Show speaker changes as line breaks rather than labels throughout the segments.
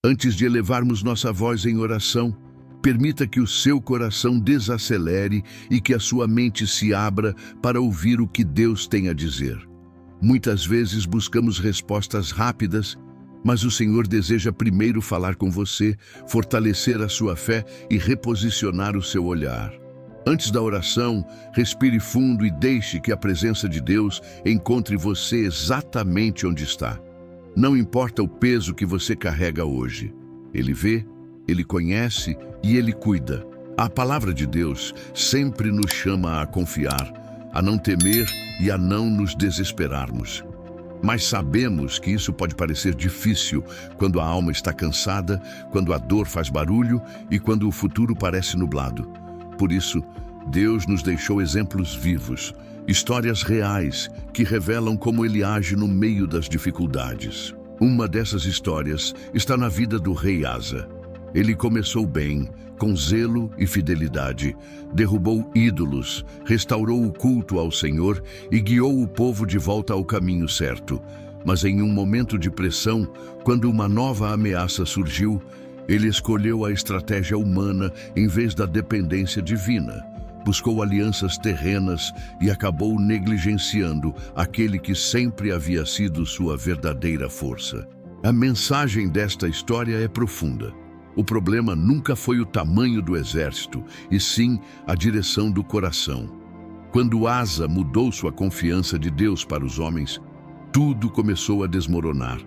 Antes de elevarmos nossa voz em oração, permita que o seu coração desacelere e que a sua mente se abra para ouvir o que Deus tem a dizer. Muitas vezes buscamos respostas rápidas, mas o Senhor deseja primeiro falar com você, fortalecer a sua fé e reposicionar o seu olhar. Antes da oração, respire fundo e deixe que a presença de Deus encontre você exatamente onde está. Não importa o peso que você carrega hoje. Ele vê, Ele conhece e Ele cuida. A palavra de Deus sempre nos chama a confiar, a não temer e a não nos desesperarmos. Mas sabemos que isso pode parecer difícil quando a alma está cansada, quando a dor faz barulho e quando o futuro parece nublado. Por isso, Deus nos deixou exemplos vivos, histórias reais que revelam como Ele age no meio das dificuldades. Uma dessas histórias está na vida do rei Asa. Ele começou bem, com zelo e fidelidade, derrubou ídolos, restaurou o culto ao Senhor e guiou o povo de volta ao caminho certo. Mas em um momento de pressão, quando uma nova ameaça surgiu, ele escolheu a estratégia humana em vez da dependência divina. Buscou alianças terrenas e acabou negligenciando aquele que sempre havia sido sua verdadeira força. A mensagem desta história é profunda. O problema nunca foi o tamanho do exército, e sim a direção do coração. Quando Asa mudou sua confiança de Deus para os homens, tudo começou a desmoronar.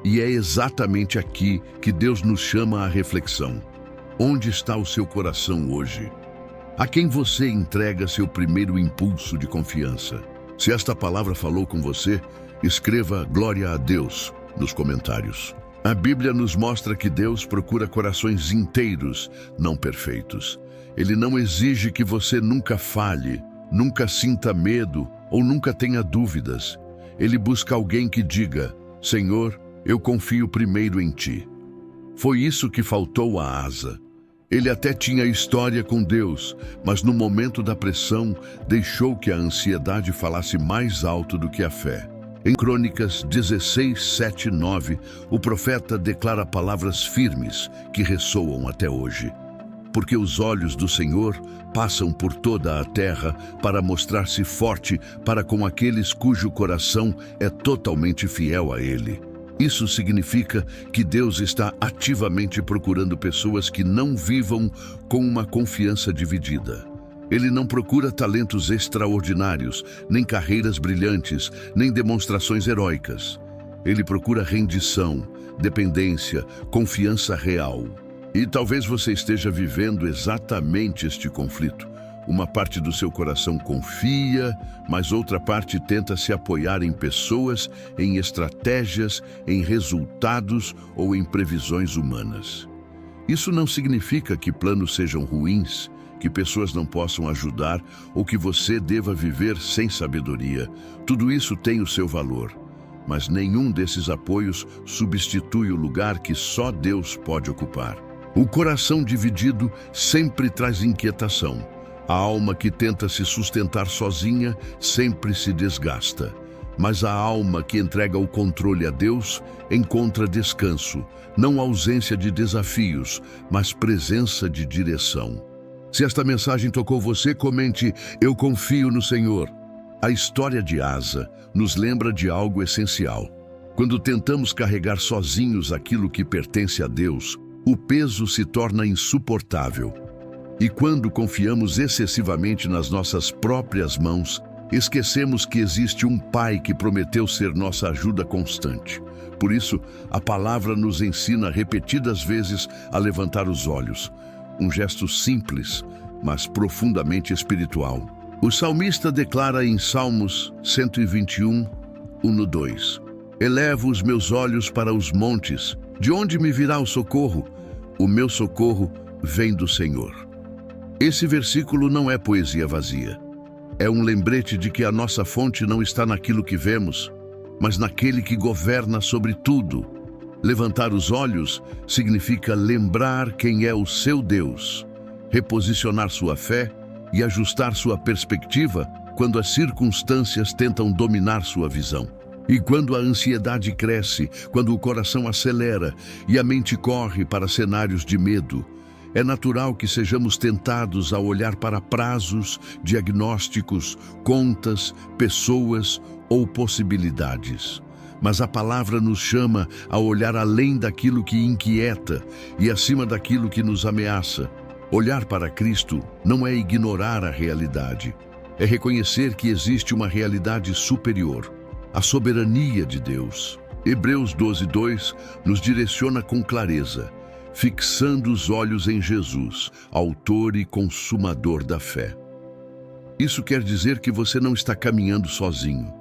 E é exatamente aqui que Deus nos chama à reflexão. Onde está o seu coração hoje? A quem você entrega seu primeiro impulso de confiança? Se esta palavra falou com você, escreva "Glória a Deus" nos comentários. A Bíblia nos mostra que Deus procura corações inteiros, não perfeitos. Ele não exige que você nunca falhe, nunca sinta medo ou nunca tenha dúvidas. Ele busca alguém que diga: "Senhor, eu confio primeiro em Ti." Foi isso que faltou a Asa. Ele até tinha história com Deus, mas no momento da pressão, deixou que a ansiedade falasse mais alto do que a fé. Em Crônicas 16, 7 e 9, o profeta declara palavras firmes que ressoam até hoje. Porque os olhos do Senhor passam por toda a terra para mostrar-se forte para com aqueles cujo coração é totalmente fiel a Ele. Isso significa que Deus está ativamente procurando pessoas que não vivam com uma confiança dividida. Ele não procura talentos extraordinários, nem carreiras brilhantes, nem demonstrações heróicas. Ele procura rendição, dependência, confiança real. E talvez você esteja vivendo exatamente este conflito. Uma parte do seu coração confia, mas outra parte tenta se apoiar em pessoas, em estratégias, em resultados ou em previsões humanas. Isso não significa que planos sejam ruins, que pessoas não possam ajudar ou que você deva viver sem sabedoria. Tudo isso tem o seu valor, mas nenhum desses apoios substitui o lugar que só Deus pode ocupar. O coração dividido sempre traz inquietação. A alma que tenta se sustentar sozinha sempre se desgasta. Mas a alma que entrega o controle a Deus encontra descanso, não ausência de desafios, mas presença de direção. Se esta mensagem tocou você, comente: "Eu confio no Senhor." A história de Asa nos lembra de algo essencial. Quando tentamos carregar sozinhos aquilo que pertence a Deus, o peso se torna insuportável. E quando confiamos excessivamente nas nossas próprias mãos, esquecemos que existe um Pai que prometeu ser nossa ajuda constante. Por isso, a palavra nos ensina repetidas vezes a levantar os olhos. Um gesto simples, mas profundamente espiritual. O salmista declara em Salmos 121, 1-2: "Elevo os meus olhos para os montes. De onde me virá o socorro? O meu socorro vem do Senhor." Esse versículo não é poesia vazia. É um lembrete de que a nossa fonte não está naquilo que vemos, mas naquele que governa sobre tudo. Levantar os olhos significa lembrar quem é o seu Deus, reposicionar sua fé e ajustar sua perspectiva quando as circunstâncias tentam dominar sua visão. E quando a ansiedade cresce, quando o coração acelera e a mente corre para cenários de medo, é natural que sejamos tentados a olhar para prazos, diagnósticos, contas, pessoas ou possibilidades. Mas a palavra nos chama a olhar além daquilo que inquieta e acima daquilo que nos ameaça. Olhar para Cristo não é ignorar a realidade, é reconhecer que existe uma realidade superior, a soberania de Deus. Hebreus 12:2 nos direciona com clareza, fixando os olhos em Jesus, autor e consumador da fé. Isso quer dizer que você não está caminhando sozinho.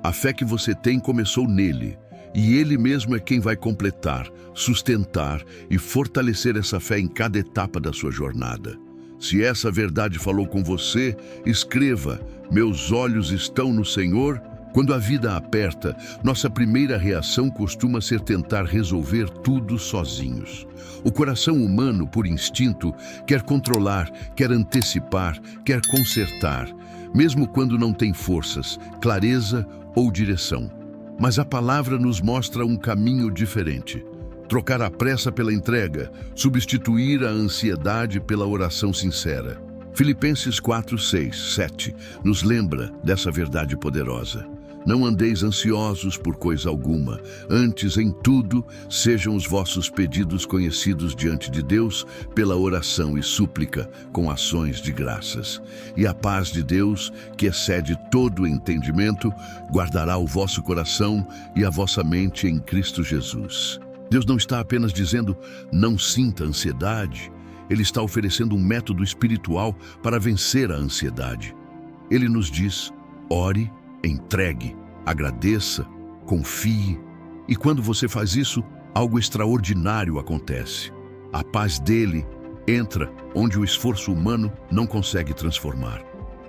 A fé que você tem começou nele, e ele mesmo é quem vai completar, sustentar e fortalecer essa fé em cada etapa da sua jornada. Se essa verdade falou com você, escreva: meus olhos estão no Senhor. Quando a vida aperta, nossa primeira reação costuma ser tentar resolver tudo sozinhos. O coração humano, por instinto, quer controlar, quer antecipar, quer consertar, mesmo quando não tem forças, clareza ou direção. Mas a palavra nos mostra um caminho diferente. Trocar a pressa pela entrega, substituir a ansiedade pela oração sincera. Filipenses 4:6-7 nos lembra dessa verdade poderosa. Não andeis ansiosos por coisa alguma, antes em tudo sejam os vossos pedidos conhecidos diante de Deus pela oração e súplica, com ações de graças. E a paz de Deus, que excede todo o entendimento, guardará o vosso coração e a vossa mente em Cristo Jesus. Deus não está apenas dizendo, não sinta ansiedade. Ele está oferecendo um método espiritual para vencer a ansiedade. Ele nos diz, ore, entregue, agradeça, confie. E quando você faz isso, algo extraordinário acontece. A paz dele entra onde o esforço humano não consegue transformar.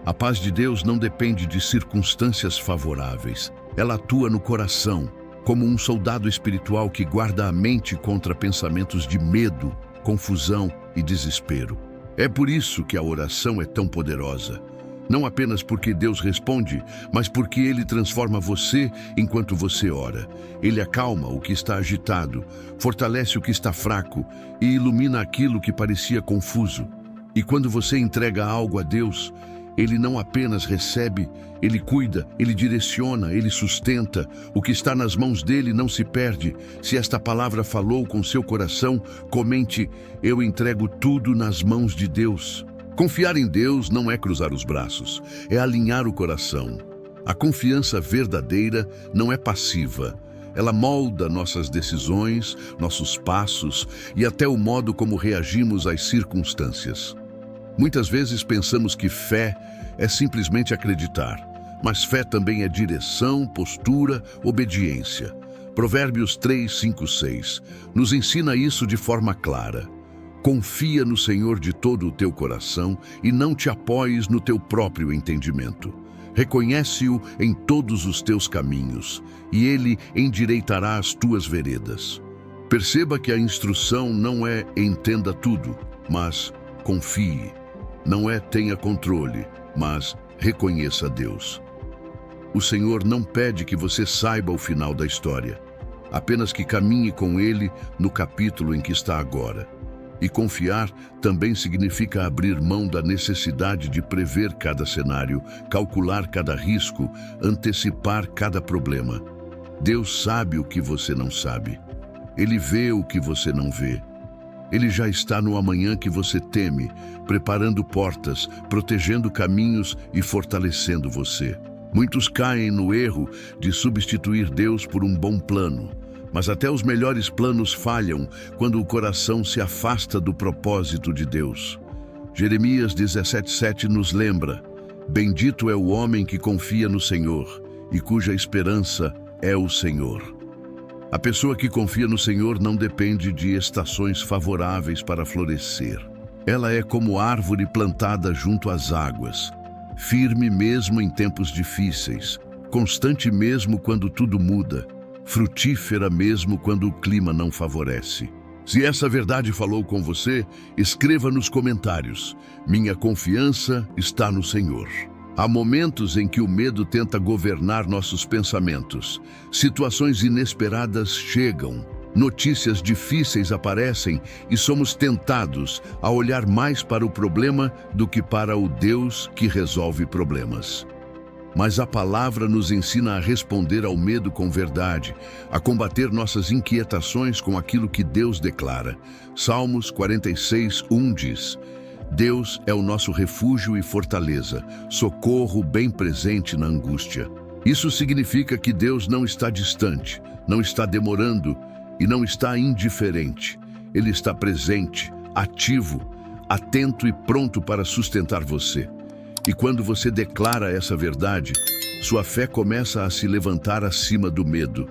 A paz de Deus não depende de circunstâncias favoráveis. Ela atua no coração, como um soldado espiritual que guarda a mente contra pensamentos de medo, confusão e desespero. É por isso que a oração é tão poderosa. Não apenas porque Deus responde, mas porque Ele transforma você enquanto você ora. Ele acalma o que está agitado, fortalece o que está fraco e ilumina aquilo que parecia confuso. E quando você entrega algo a Deus, Ele não apenas recebe, Ele cuida, Ele direciona, Ele sustenta. O que está nas mãos dele não se perde. Se esta palavra falou com seu coração, comente, eu entrego tudo nas mãos de Deus. Confiar em Deus não é cruzar os braços, é alinhar o coração. A confiança verdadeira não é passiva. Ela molda nossas decisões, nossos passos e até o modo como reagimos às circunstâncias. Muitas vezes pensamos que fé é simplesmente acreditar, mas fé também é direção, postura, obediência. Provérbios 3:5-6 nos ensina isso de forma clara. Confia no Senhor de todo o teu coração e não te apoies no teu próprio entendimento. Reconhece-o em todos os teus caminhos, e ele endireitará as tuas veredas. Perceba que a instrução não é entenda tudo, mas confie. Não é tenha controle, mas reconheça Deus. O Senhor não pede que você saiba o final da história, apenas que caminhe com Ele no capítulo em que está agora. E confiar também significa abrir mão da necessidade de prever cada cenário, calcular cada risco, antecipar cada problema. Deus sabe o que você não sabe. Ele vê o que você não vê. Ele já está no amanhã que você teme, preparando portas, protegendo caminhos e fortalecendo você. Muitos caem no erro de substituir Deus por um bom plano. Mas até os melhores planos falham quando o coração se afasta do propósito de Deus. Jeremias 17:7 nos lembra, bendito é o homem que confia no Senhor e cuja esperança é o Senhor. A pessoa que confia no Senhor não depende de estações favoráveis para florescer. Ela é como árvore plantada junto às águas, firme mesmo em tempos difíceis, constante mesmo quando tudo muda, frutífera mesmo quando o clima não favorece. Se essa verdade falou com você, escreva nos comentários. Minha confiança está no Senhor. Há momentos em que o medo tenta governar nossos pensamentos. Situações inesperadas chegam, notícias difíceis aparecem e somos tentados a olhar mais para o problema do que para o Deus que resolve problemas. Mas a palavra nos ensina a responder ao medo com verdade, a combater nossas inquietações com aquilo que Deus declara. Salmos 46:1 diz: Deus é o nosso refúgio e fortaleza, socorro bem presente na angústia. Isso significa que Deus não está distante, não está demorando e não está indiferente. Ele está presente, ativo, atento e pronto para sustentar você. E quando você declara essa verdade, sua fé começa a se levantar acima do medo.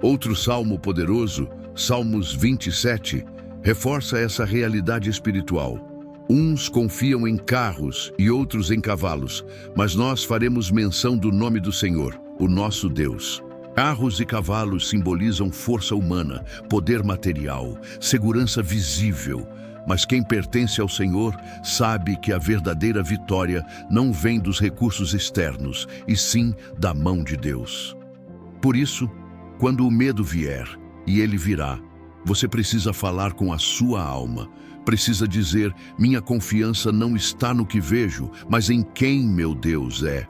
Outro salmo poderoso, Salmos 27, reforça essa realidade espiritual. Uns confiam em carros e outros em cavalos, mas nós faremos menção do nome do Senhor, o nosso Deus. Carros e cavalos simbolizam força humana, poder material, segurança visível. Mas quem pertence ao Senhor sabe que a verdadeira vitória não vem dos recursos externos, e sim da mão de Deus. Por isso, quando o medo vier, e ele virá, você precisa falar com a sua alma. Precisa dizer: minha confiança não está no que vejo, mas em quem meu Deus é.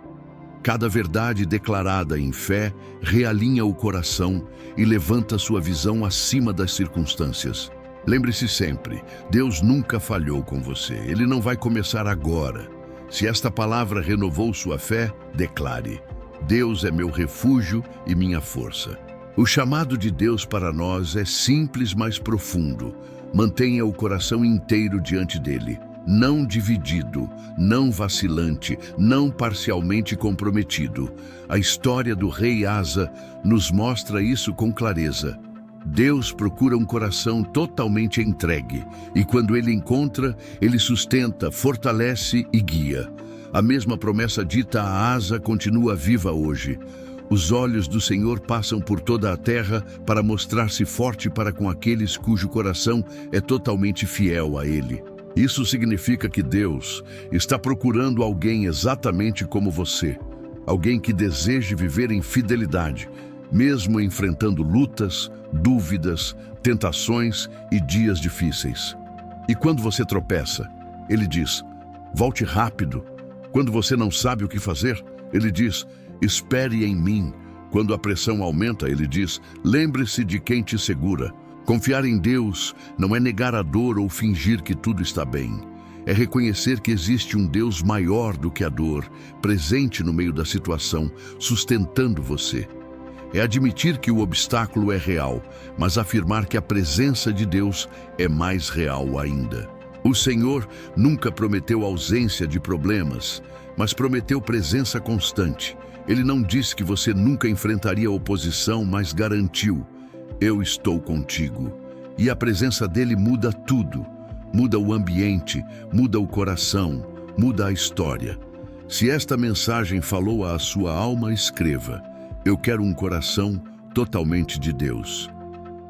Cada verdade declarada em fé realinha o coração e levanta sua visão acima das circunstâncias. Lembre-se sempre, Deus nunca falhou com você. Ele não vai começar agora. Se esta palavra renovou sua fé, declare: Deus é meu refúgio e minha força. O chamado de Deus para nós é simples, mas profundo. Mantenha o coração inteiro diante dele, não dividido, não vacilante, não parcialmente comprometido. A história do rei Asa nos mostra isso com clareza. Deus procura um coração totalmente entregue, e quando ele encontra, ele sustenta, fortalece e guia. A mesma promessa dita a Asa continua viva hoje. Os olhos do Senhor passam por toda a terra para mostrar-se forte para com aqueles cujo coração é totalmente fiel a Ele. Isso significa que Deus está procurando alguém exatamente como você, alguém que deseje viver em fidelidade, mesmo enfrentando lutas, dúvidas, tentações e dias difíceis. E quando você tropeça, Ele diz: volte rápido. Quando você não sabe o que fazer, Ele diz: espere em mim. Quando a pressão aumenta, Ele diz: lembre-se de quem te segura. Confiar em Deus não é negar a dor ou fingir que tudo está bem. É reconhecer que existe um Deus maior do que a dor, presente no meio da situação, sustentando você. É admitir que o obstáculo é real, mas afirmar que a presença de Deus é mais real ainda. O Senhor nunca prometeu ausência de problemas, mas prometeu presença constante. Ele não disse que você nunca enfrentaria oposição, mas garantiu: eu estou contigo. E a presença dele muda tudo. Muda o ambiente, muda o coração, muda a história. Se esta mensagem falou à sua alma, escreva: eu quero um coração totalmente de Deus.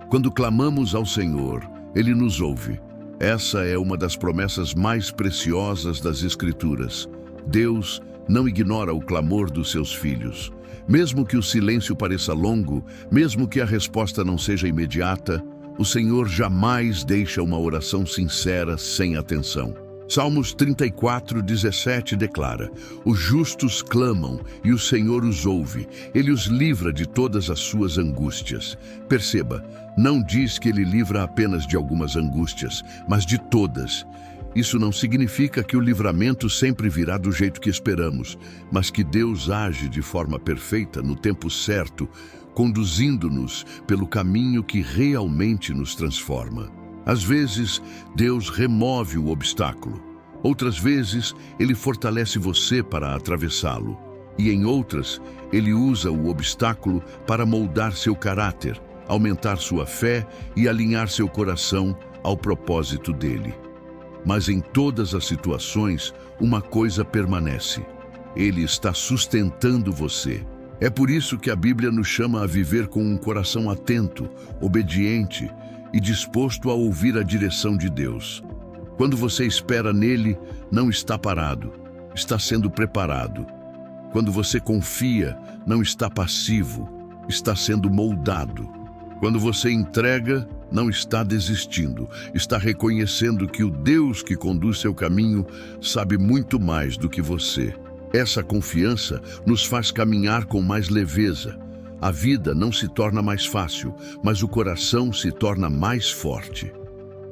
Quando clamamos ao Senhor, Ele nos ouve. Essa é uma das promessas mais preciosas das Escrituras. Deus não ignora o clamor dos seus filhos. Mesmo que o silêncio pareça longo, mesmo que a resposta não seja imediata, o Senhor jamais deixa uma oração sincera sem atenção. Salmos 34:17 declara: os justos clamam e o Senhor os ouve. Ele os livra de todas as suas angústias. Perceba, não diz que Ele livra apenas de algumas angústias, mas de todas. Isso não significa que o livramento sempre virá do jeito que esperamos, mas que Deus age de forma perfeita no tempo certo, conduzindo-nos pelo caminho que realmente nos transforma. Às vezes, Deus remove o obstáculo. Outras vezes, Ele fortalece você para atravessá-lo. E em outras, Ele usa o obstáculo para moldar seu caráter, aumentar sua fé e alinhar seu coração ao propósito dele. Mas em todas as situações, uma coisa permanece: Ele está sustentando você. É por isso que a Bíblia nos chama a viver com um coração atento, obediente e disposto a ouvir a direção de Deus. Quando você espera nele, não está parado. está sendo preparado. Quando você confia, não está passivo, está sendo moldado. Quando você entrega, não está desistindo, está reconhecendo que o Deus que conduz seu caminho sabe muito mais do que você. Essa confiança nos faz caminhar com mais leveza. A vida não se torna mais fácil, mas o coração se torna mais forte.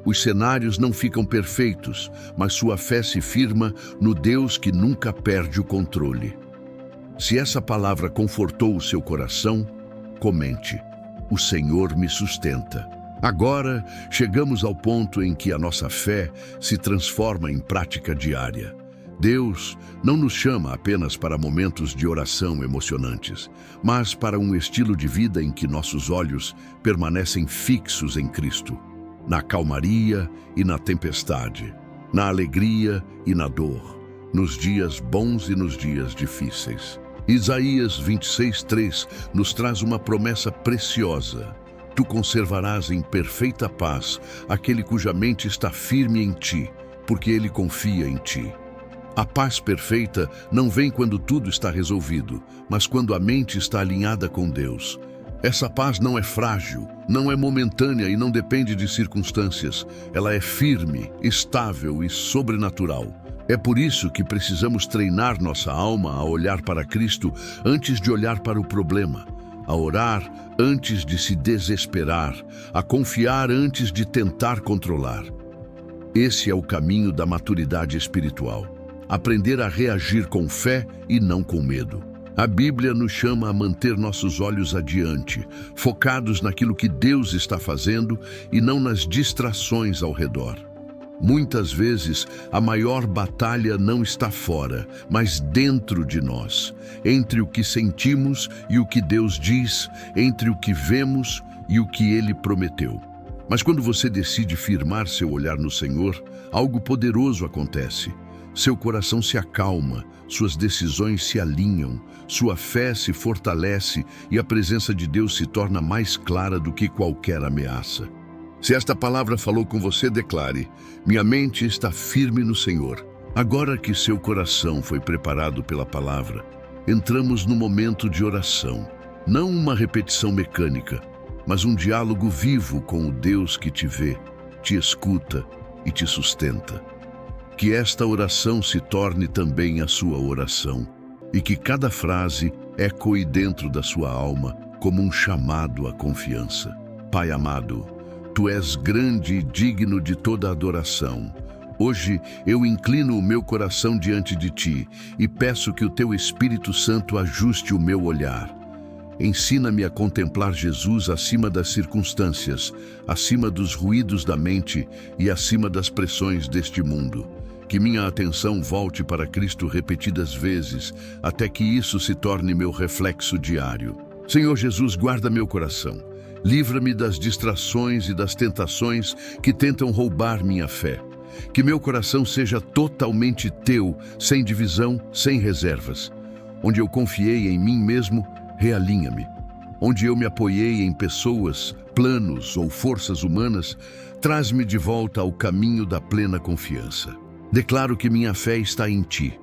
Os cenários não ficam perfeitos, mas sua fé se firma no Deus que nunca perde o controle. Se essa palavra confortou o seu coração, comente: o Senhor me sustenta. Agora, chegamos ao ponto em que a nossa fé se transforma em prática diária. Deus não nos chama apenas para momentos de oração emocionantes, mas para um estilo de vida em que nossos olhos permanecem fixos em Cristo, na calmaria e na tempestade, na alegria e na dor, nos dias bons e nos dias difíceis. Isaías 26:3 nos traz uma promessa preciosa. Tu conservarás em perfeita paz aquele cuja mente está firme em ti, porque ele confia em ti. A paz perfeita não vem quando tudo está resolvido, mas quando a mente está alinhada com Deus. Essa paz não é frágil, não é momentânea e não depende de circunstâncias. Ela é firme, estável e sobrenatural. É por isso que precisamos treinar nossa alma a olhar para Cristo antes de olhar para o problema, a orar antes de se desesperar, a confiar antes de tentar controlar. Esse é o caminho da maturidade espiritual. Aprender a reagir com fé e não com medo. A Bíblia nos chama a manter nossos olhos adiante, focados naquilo que Deus está fazendo e não nas distrações ao redor. Muitas vezes, a maior batalha não está fora, mas dentro de nós, entre o que sentimos e o que Deus diz, entre o que vemos e o que Ele prometeu. Mas quando você decide firmar seu olhar no Senhor, algo poderoso acontece. Seu coração se acalma, suas decisões se alinham, sua fé se fortalece e a presença de Deus se torna mais clara do que qualquer ameaça. Se esta palavra falou com você, declare: minha mente está firme no Senhor. Agora que seu coração foi preparado pela palavra, entramos no momento de oração. Não uma repetição mecânica, mas um diálogo vivo com o Deus que te vê, te escuta e te sustenta. Que esta oração se torne também a sua oração e que cada frase ecoe dentro da sua alma como um chamado à confiança. Pai amado, Tu és grande e digno de toda adoração. Hoje eu inclino o meu coração diante de Ti e peço que o Teu Espírito Santo ajuste o meu olhar. Ensina-me a contemplar Jesus acima das circunstâncias, acima dos ruídos da mente e acima das pressões deste mundo. Que minha atenção volte para Cristo repetidas vezes, até que isso se torne meu reflexo diário. Senhor Jesus, guarda meu coração. Livra-me das distrações e das tentações que tentam roubar minha fé. Que meu coração seja totalmente Teu, sem divisão, sem reservas. Onde eu confiei em mim mesmo, realinha-me. Onde eu me apoiei em pessoas, planos ou forças humanas, traz-me de volta ao caminho da plena confiança. Declaro que minha fé está em Ti.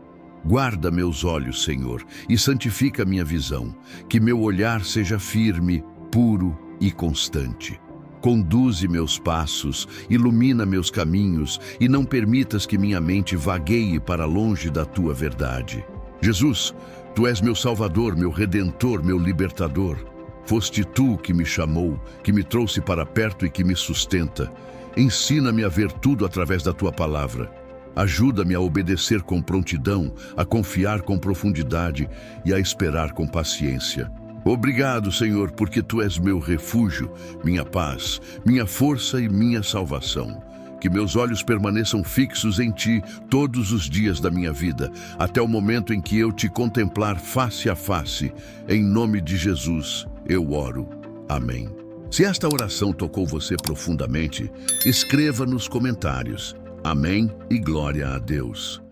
Guarda meus olhos, Senhor, e santifica minha visão. Que meu olhar seja firme, puro e constante. Conduze meus passos, ilumina meus caminhos e não permitas que minha mente vagueie para longe da Tua verdade. Jesus, Tu és meu Salvador, meu Redentor, meu Libertador. Foste Tu que me chamou, que me trouxe para perto e que me sustenta. Ensina-me a ver tudo através da Tua palavra. Ajuda-me a obedecer com prontidão, a confiar com profundidade e a esperar com paciência. Obrigado, Senhor, porque Tu és meu refúgio, minha paz, minha força e minha salvação. Que meus olhos permaneçam fixos em Ti todos os dias da minha vida, até o momento em que eu Te contemplar face a face. Em nome de Jesus, eu oro. Amém. Se esta oração tocou você profundamente, escreva nos comentários. Amém e glória a Deus.